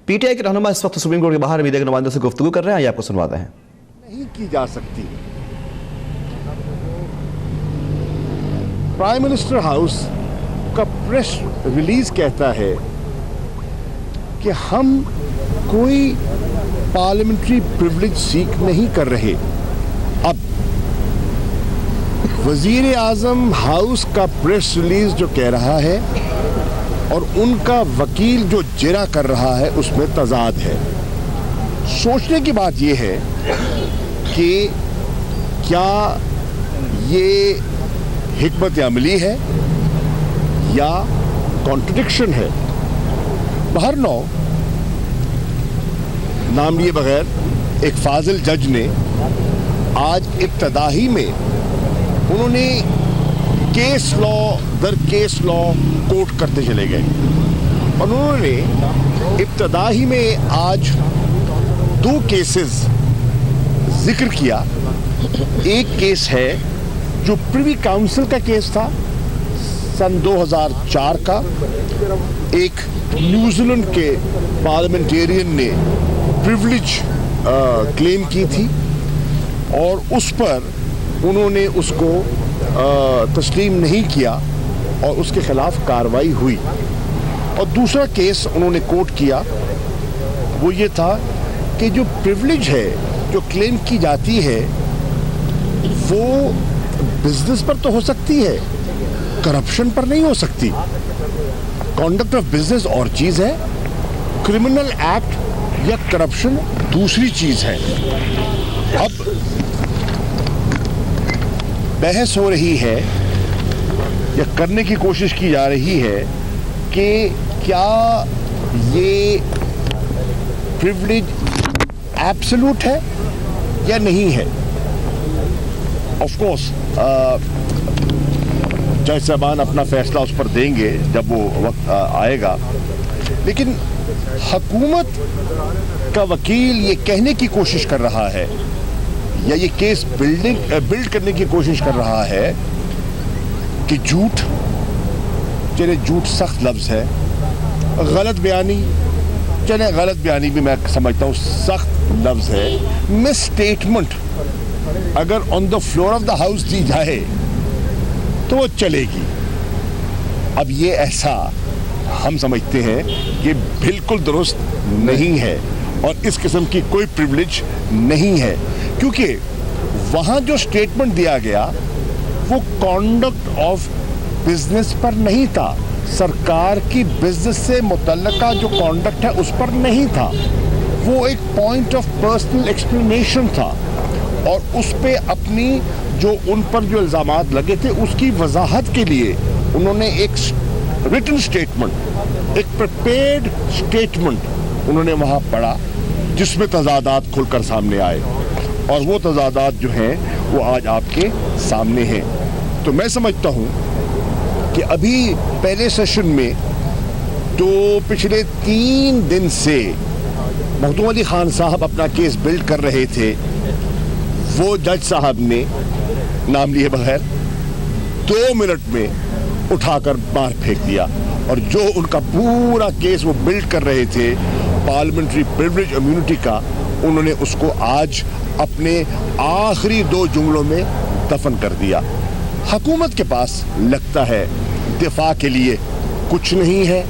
PTI के रहनुमा इस वक्त सुप्रीम कोर्ट के बाहर मीडिया के नुमाइंदों से गुफ्तगू कर रहे हैं, ये आपको सुनवाते हैं। नहीं की जा सकती। प्राइम मिनिस्टर हाउस का प्रेस रिलीज कहता है कि हम कोई पार्लियामेंट्री प्रिविलेज सीक नहीं कर रहे। अब वजीर आजम हाउस का प्रेस रिलीज जो कह रहा है और उनका वकील जो जिरा कर रहा है उसमें तजाद है। सोचने की बात यह है कि क्या ये हिकमत अमली है या कॉन्ट्रडिक्शन है। बहर नौ नाम लिए बगैर एक फाजिल जज ने आज इब्तदाही में उन्होंने केस लॉ दर केस लॉ कोट करते चले गए और उन्होंने इब्तदाही में आज 2 केसेस जिक्र किया। एक केस है जो प्रिवी काउंसिल का केस था सन 2004 का। एक न्यूजीलैंड के पार्लियामेंटेरियन ने प्रिविलेज क्लेम की थी और उस पर उन्होंने उसको तस्लीम नहीं किया और उसके खिलाफ कार्रवाई हुई। और दूसरा केस उन्होंने कोट किया वो ये था कि जो प्रिविलेज है जो क्लेम की जाती है वो बिजनेस पर तो हो सकती है, करप्शन पर नहीं हो सकती। कॉन्डक्ट ऑफ बिजनेस और चीज है, क्रिमिनल एक्ट या करप्शन दूसरी चीज है। अब बहस हो रही है या करने की कोशिश की जा रही है कि क्या ये प्रिविलेज एब्सोल्यूट है या नहीं है। ऑफ कोर्स जज साहबान अपना फैसला उस पर देंगे जब वो वक्त आएगा, लेकिन हुकूमत का वकील ये कहने की कोशिश कर रहा है या ये केस बिल्ड करने की कोशिश कर रहा है कि झूठ, चले झूठ सख्त लफ्ज है, गलत बयानी, चले गलत बयानी भी मैं समझता हूँ सख्त लफ्ज है, मिस स्टेटमेंट अगर on the floor of the house दी जाए तो वो चलेगी। अब ये ऐसा हम समझते हैं कि बिल्कुल दुरुस्त नहीं है और इस किस्म की कोई प्रिविलेज नहीं है, क्योंकि वहां जो स्टेटमेंट दिया गया वो कॉन्डक्ट ऑफ बिजनेस पर नहीं था, सरकार की बिजनेस से मुतल्लका जो कॉन्डक्ट है उस पर नहीं था, वो एक पॉइंट ऑफ पर्सनल एक्सप्लेनेशन था और उस पे अपनी जो उन पर जो इल्जामात लगे थे उसकी वजाहत के लिए उन्होंने एक रिटन स्टेटमेंट, एक प्रिपेयर्ड स्टेटमेंट उन्होंने वहां पढ़ा जिसमें तजादात खुलकर सामने आए और वो तजादात जो हैं वो आज आपके सामने हैं। तो मैं समझता हूं कि अभी पहले सेशन में जो पिछले 3 दिन से मखदूम अली खान साहब अपना केस बिल्ड कर रहे थे वो जज साहब ने नाम लिए बगैर 2 मिनट में उठाकर बाहर फेंक दिया और जो उनका पूरा केस वो बिल्ड कर रहे थे पार्लियामेंट्री प्रिविलेज इम्यूनिटी का, उन्होंने उसको आज अपने आखिरी 2 जुमलों में दफन कर दिया। हुकूमत के पास लगता है दिफा के लिए कुछ नहीं है,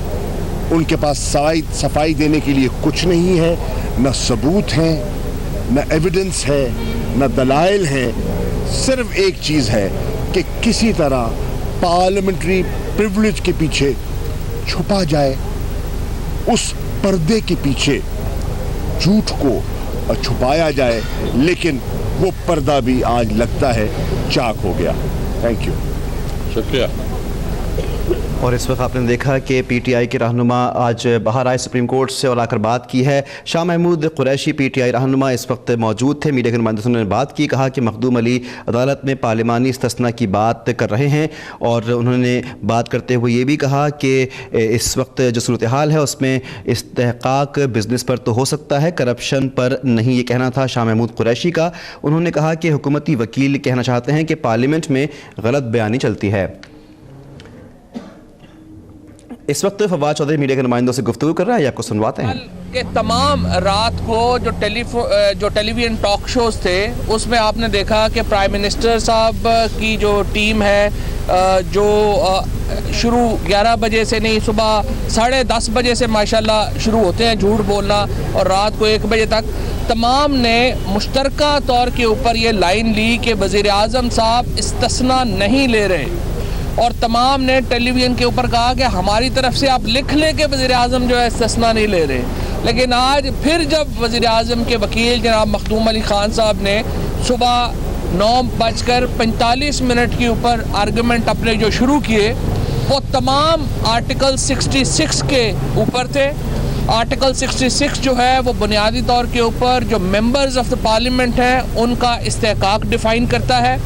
उनके पास सफाई देने के लिए कुछ नहीं है, न सबूत हैं, न एविडेंस है, न दलाइल हैं। सिर्फ एक चीज़ है कि किसी तरह पार्लियामेंट्री प्रिविलेज के पीछे छुपा जाए, उस पर्दे के पीछे झूठ को छुपाया जाए, लेकिन वो पर्दा भी आज लगता है चाक हो गया। थैंक यू, शुक्रिया। और इस वक्त आपने देखा कि पीटीआई के रहनुमा आज बाहर आए सुप्रीम कोर्ट से और आकर बात की है। शाह महमूद कुरैशी पीटीआई रहनुमा इस वक्त मौजूद थे, मीडिया के नुमाइंदों से उन्होंने बात की, कहा कि मखदूम अली अदालत में पार्लिमानी इस्तिस्ना की बात कर रहे हैं और उन्होंने बात करते हुए ये भी कहा कि इस वक्त जो सूरत हाल है उसमें इस्तेहकाक बिजनेस पर तो हो सकता है, करप्शन पर नहीं। ये कहना था शाह महमूद कुरैशी का। उन्होंने कहा कि हुकूमती वकील कहना चाहते हैं कि पार्लियामेंट में गलत बयानी चलती है। इस वक्त फवाद चौधरी मीडिया के नुमाइंदों से गुफ्तगू कर रहा है या आपको सुनवाते हैं कि तमाम रात को जो टेलीविजन टॉक शोज़ थे उसमें आपने देखा कि प्राइम मिनिस्टर साहब की जो टीम है जो शुरू 11 बजे से नहीं, सुबह 10:30 बजे से माशाल्लाह शुरू होते हैं झूठ बोलना और रात को 1 बजे तक, तमाम ने मुश्तरका तौर के ऊपर ये लाइन ली कि वज़ीर आज़म साहब इस्तिस्ना नहीं ले रहे, और तमाम ने टेलीविज़न के ऊपर कहा कि हमारी तरफ से आप लिख लें कि वज़ीर आज़म जो है इस्तिस्ना नहीं ले रहे। लेकिन आज फिर जब वज़ीर आज़म के वकील जनाब मखदूम अली ख़ान साहब ने सुबह 9:45 के ऊपर आर्गूमेंट अपने जो शुरू किए वो तमाम आर्टिकल 66 के ऊपर थे। आर्टिकल 66 जो है वो बुनियादी तौर के ऊपर जो मेंबर्स ऑफ द पार्लियामेंट हैं उनका इस्तेहकाक डिफ़ाइन करता है,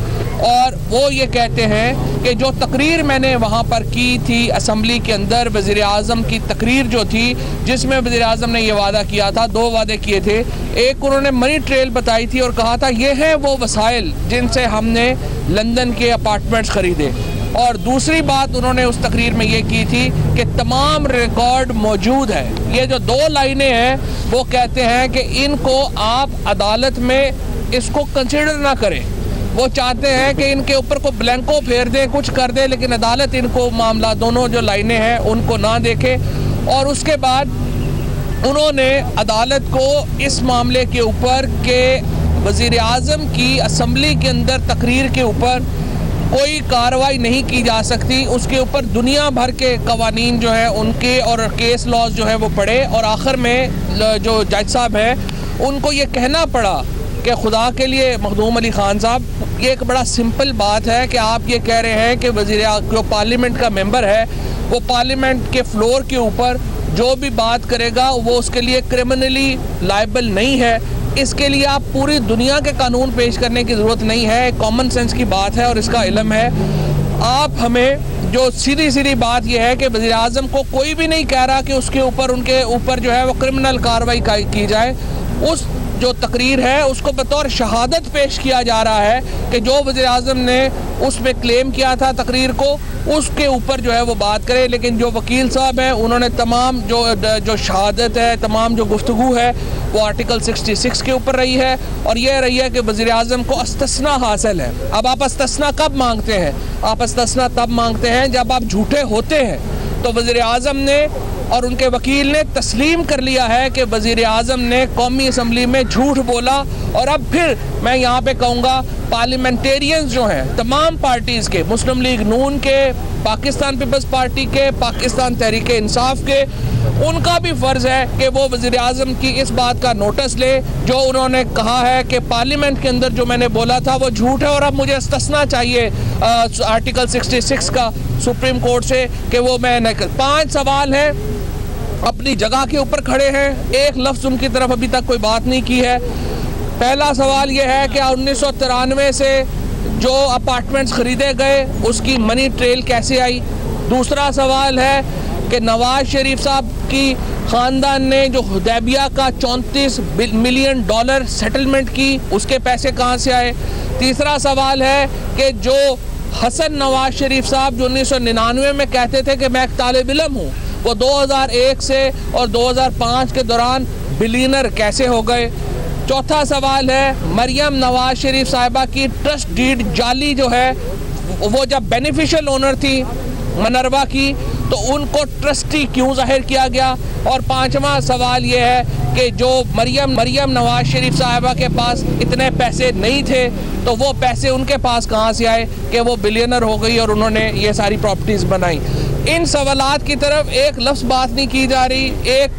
और वो ये कहते हैं कि जो तकरीर मैंने वहाँ पर की थी असम्बली के अंदर, वज़ीर आज़म की तकरीर जो थी जिसमें वज़ीर आज़म ने ये वादा किया था, 2 वादे किए थे। एक उन्होंने मनी ट्रेल बताई थी और कहा था ये हैं वो वसाइल जिनसे हमने लंदन के अपार्टमेंट्स ख़रीदे, और दूसरी बात उन्होंने उस तकरीर में ये की थी कि तमाम रिकॉर्ड मौजूद है। ये जो 2 लाइनें हैं वो कहते हैं कि इनको आप अदालत में इसको कंसिडर ना करें, वो चाहते हैं कि इनके ऊपर को ब्लैंको फेर दें, कुछ कर दें, लेकिन अदालत इनको मामला दोनों जो लाइनें हैं उनको ना देखे। और उसके बाद उन्होंने अदालत को इस मामले के ऊपर के वज़ीर आज़म की असम्बली के अंदर तकरीर के ऊपर कोई कार्रवाई नहीं की जा सकती, उसके ऊपर दुनिया भर के कवानीन जो है उनके और केस लॉज जो है वो पढ़े, और आखिर में जो जज साहब हैं उनको ये कहना पड़ा कि खुदा के लिए मखदूम अली ख़ान साहब, ये एक बड़ा सिंपल बात है कि आप ये कह रहे हैं कि वज़ीर जो पार्लियामेंट का मेंबर है वो पार्लियामेंट के फ्लोर के ऊपर जो भी बात करेगा वो उसके लिए क्रिमिनली लायबल नहीं है। इसके लिए आप पूरी दुनिया के कानून पेश करने की ज़रूरत नहीं है, कॉमन सेंस की बात है और इसका इल्म है। आप हमें जो सीधी बात यह है कि वज़ीर आज़म को कोई भी नहीं कह रहा कि उसके ऊपर उनके ऊपर जो है वो क्रिमिनल कार्रवाई की जाए, उस जो तकरीर है उसको बतौर शहादत पेश किया जा रहा है कि जो वज़ीर आज़म ने उसमें क्लेम किया था तकरीर को उसके ऊपर जो है वो बात करे। लेकिन जो वकील साहब हैं उन्होंने तमाम जो शहादत है, तमाम जो गुफ्तगू है वो आर्टिकल 66 के ऊपर रही है, और यह रही है कि वज़ीर आज़म को इस्तिस्ना हासिल है। अब आप इस्तिस्ना कब मांगते हैं? आप इस्तिस्ना तब मांगते हैं जब आप झूठे होते हैं। तो वज़ीर आज़म ने और उनके वकील ने तस्लीम कर लिया है कि वज़ीर आज़म ने कौमी असम्बली में झूठ बोला, और अब फिर मैं यहाँ पे कहूँगा पार्लियामेंटेरियंस जो हैं तमाम पार्टीज़ के, मुस्लिम लीग नून के, पाकिस्तान पीपल्स पार्टी के, पाकिस्तान तहरीक इंसाफ के, उनका भी फ़र्ज़ है कि वो वज़ीर आज़म की इस बात का नोटिस ले जो उन्होंने कहा है कि पार्लियामेंट के अंदर जो मैंने बोला था वो झूठ है, और अब मुझे इस्तिस्ना चाहिए आर्टिकल 66 का सुप्रीम कोर्ट से कि वो मैं न। 5 सवाल हैं, अपनी जगह के ऊपर खड़े हैं, एक लफ्ज़ उनकी तरफ अभी तक कोई बात नहीं की है। पहला सवाल ये है कि 1993 से जो अपार्टमेंट्स ख़रीदे गए उसकी मनी ट्रेल कैसे आई। दूसरा सवाल है कि नवाज शरीफ साहब की ख़ानदान ने जो हुदैबिया का $34 मिलियन सेटलमेंट की उसके पैसे कहाँ से आए। तीसरा सवाल है कि जो हसन नवाज शरीफ साहब जो 1999 में कहते थे कि मैं एक तालिब इल्म हूँ, वो 2001 से और 2005 के दौरान बिलियनर कैसे हो गए। चौथा सवाल है मरियम नवाज शरीफ साहिबा की ट्रस्ट डीड जाली जो है, वो जब बेनिफिशियल ओनर थी मनरवा की तो उनको ट्रस्टी क्यों जाहिर किया गया। और 5वां सवाल ये है कि जो मरियम नवाज शरीफ साहिबा के पास इतने पैसे नहीं थे तो वो पैसे उनके पास कहाँ से आए कि वो बिलियनर हो गई और उन्होंने ये सारी प्रॉपर्टीज़ बनाई। इन सवालात की तरफ एक लफ्ज़ बात नहीं की जा रही, एक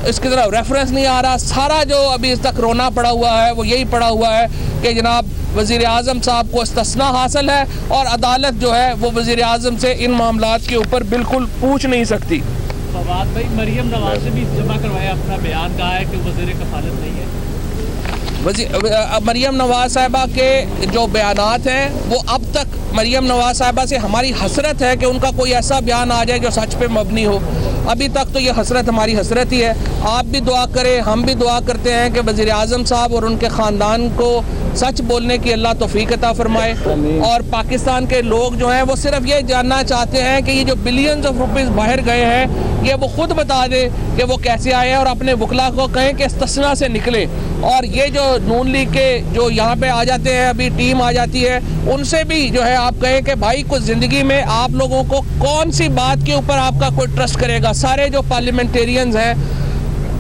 इसकी तरफ रेफरेंस नहीं आ रहा। सारा जो अभी इस तक रोना पड़ा हुआ है वो यही पड़ा हुआ है कि जनाब वज़ीर आज़म साहब को इस्तिस्ना हासिल है और अदालत जो है वो वज़ीर आज़म से इन मामलात के ऊपर बिल्कुल पूछ नहीं सकती। फवाद भाई, मरियम नवाज से भी जमा करवाया अपना बयान, कहा है कि वज़ीर कफ़ालत नहीं है। मरियम नवाज साहिबा के जो बयानात हैं वो अब तक मरियम नवाज साहिबा से हमारी हसरत है कि उनका कोई ऐसा बयान आ जाए जो सच पे मबनी हो। अभी तक तो ये हसरत हमारी हसरत ही है। आप भी दुआ करें, हम भी दुआ करते हैं कि वज़ीर आज़म साहब और उनके ख़ानदान को सच बोलने की अल्लाह तौफीक अता फरमाए। और पाकिस्तान के लोग जो हैं वो सिर्फ ये जानना चाहते हैं कि ये जो बिलियंस ऑफ रुपीज़ बाहर गए हैं ये वो खुद बता दे कि वो कैसे आए हैं, और अपने वकला को कहें कि इस्तिस्ना से निकले। और ये जो नून लीग के जो यहाँ पे आ जाते हैं, अभी टीम आ जाती है, उनसे भी जो है आप कहें कि भाई कुछ ज़िंदगी में आप लोगों को कौन सी बात के ऊपर आपका कोई ट्रस्ट करेगा। सारे जो पार्लियामेंटेरियंस हैं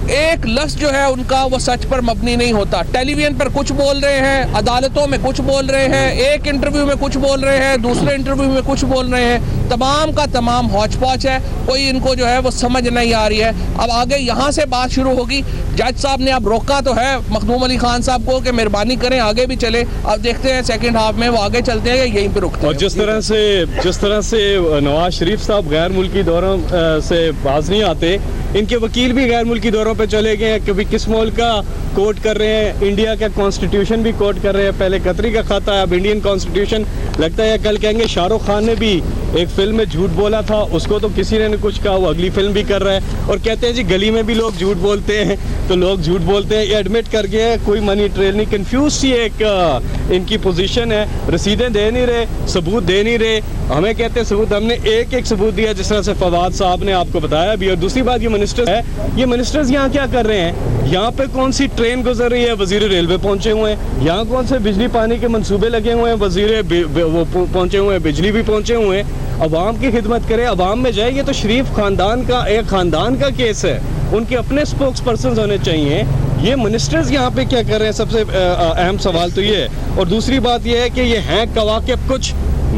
एक लफ्ज़ जो है उनका वो सच पर मबनी नहीं होता। टेलीविजन पर कुछ बोल रहे हैं, अदालतों में कुछ बोल रहे हैं, एक इंटरव्यू में कुछ बोल रहे हैं, दूसरे इंटरव्यू में कुछ बोल रहे हैं। तमाम का तमाम हौच पौच है, कोई इनको जो है वो समझ नहीं आ रही है। अब आगे यहाँ से बात शुरू होगी। जज साहब ने अब रोका तो है मखदूम अली खान साहब को कि मेहरबानी करें आगे भी चले। अब देखते हैं सेकंड हाफ में वो आगे चलते हैं या यहीं पे रुकते हैं। और जिस तरह से नवाज शरीफ साहब गैर मुल्की दौरों से बाज नहीं आते, इनके वकील भी गैर मुल्की दौरों पे चले गए हैं। कभी किस मुल्क का कोट कर रहे हैं, इंडिया का कॉन्स्टिट्यूशन भी कोट कर रहे हैं। पहले कतरी का खाता है, अब इंडियन कॉन्स्टिट्यूशन। लगता है कल कहेंगे शाहरुख खान ने भी एक फिल्म में झूठ बोला था, उसको तो किसी ने कुछ कहा, वो अगली फिल्म भी कर रहा है। और कहते हैं जी गली में भी लोग झूठ बोलते हैं, तो लोग झूठ बोलते हैं। ये एडमिट कर गए, कोई मनी ट्रेल नहीं। कन्फ्यूज सी एक इनकी पोजीशन है, रसीदें दे नहीं रहे, सबूत दे नहीं रहे। हमें कहते हैं सबूत, हमने एक सबूत दिया, जिस तरह से फवाद साहब ने आपको बताया भी। और दूसरी बात, ये मिनिस्टर्स है, ये मिनिस्टर्स यहाँ क्या कर रहे हैं? यहाँ पे कौन सी ट्रेन गुजर रही है? वजीर रेलवे पहुंचे हुए हैं। यहाँ कौन से बिजली पानी के मंसूबे लगे हुए हैं? वजीर वो पहुंचे हुए हैं, बिजली भी पहुंचे हुए हैं। अवाम की खिदमत करें, अवाम में जाए। ये तो शरीफ खानदान का एक खानदान का केस है, उनके अपने स्पोक्स पर्सन होने चाहिए। ये मिनिस्टर्स यहाँ पे क्या कर रहे हैं? सबसे अहम सवाल तो ये है। और दूसरी बात ये है कि ये हैं कवाकिब, कुछ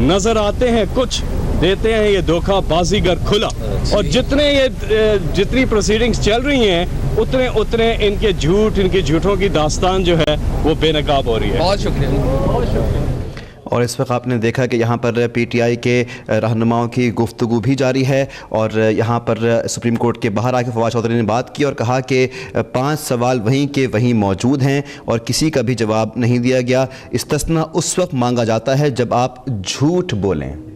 नजर आते हैं, कुछ देते हैं ये धोखा बाजीगर खुला। और जितनी प्रोसीडिंग्स चल रही हैं उतने इनके झूठ, इनके झूठों की दास्तान जो है वो बेनकाब हो रही है। बहुत शुक्रिया। और इस वक्त आपने देखा कि यहाँ पर पीटीआई के रहनुमाओं की गुफ्तगू भी जारी है। और यहाँ पर सुप्रीम कोर्ट के बाहर आके फवाद चौधरी ने बात की और कहा कि 5 सवाल वहीं के वहीं मौजूद हैं और किसी का भी जवाब नहीं दिया गया। इस्तिस्ना उस वक्त मांगा जाता है जब आप झूठ बोलें।